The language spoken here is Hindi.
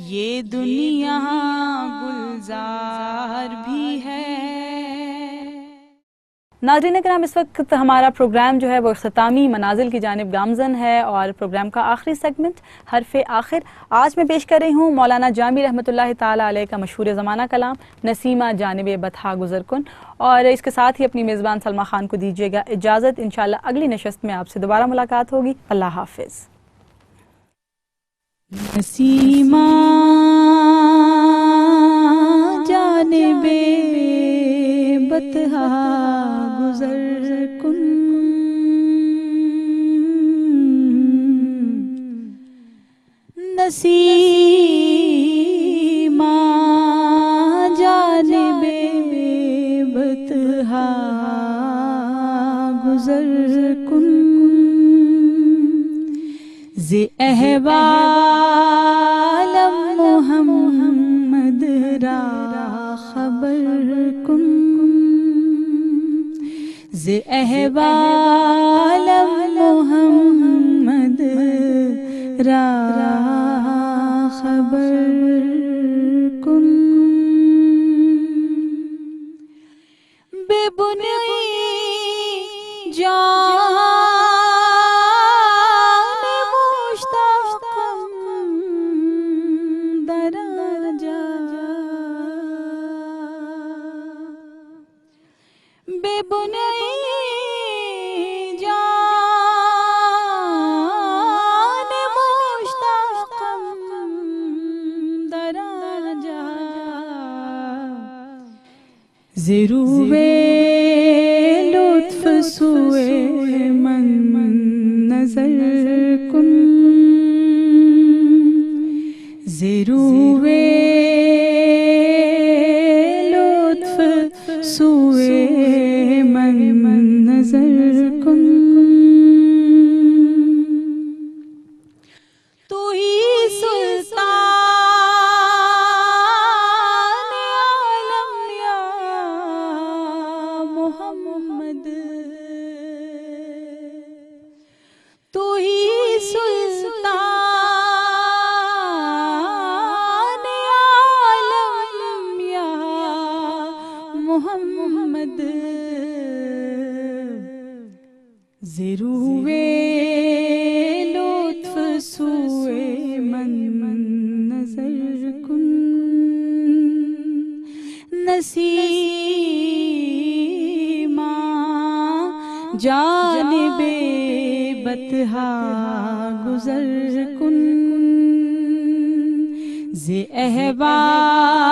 ये दुनिया गुलजार भी है। नाज़रीन कराम, इस वक्त हमारा प्रोग्राम जो है वो इख्तितामी मनाजिल की जानिब गामज़न है और प्रोग्राम का आखिरी सेगमेंट हरफ़े आखिर आज मैं पेश कर रही हूँ मौलाना जामी रहमतुल्लाहि ताला अलैह का मशहूर ज़माना कलाम नसीमा जानिब बतहा गुज़रकुन। और इसके साथ ही अपनी मेज़बान सलमा खान को दीजिएगा इजाज़त। इंशाअल्लाह अगली नशस्त में आपसे दोबारा मुलाकात होगी। अल्लाह हाफ़िज़। नसीमा जानिबे बतहा गुज़रकुन, नसीमा जानिबे बतहा गुज़रकुन, ज़े अहवालम मोहम्मद रा खबर कुन, ज़े अहवालम मोहम्मद रा खबर कुन। बेबुनियाई ज़रूवे लुत्फ़ सुए मन नज़र कुन, ज़रूवे लुत्फ़ सुए मन नज़र कुन। तू ही सुल्तान आलम या मोहम्मद, तू ही सुल्तान आलम या मोहम्मद, ज़रूवे लुत्फ़ सुए मन नज़र कुन, नसीमा जानिबे बतहा गुज़रकुन, ज़े अहवाल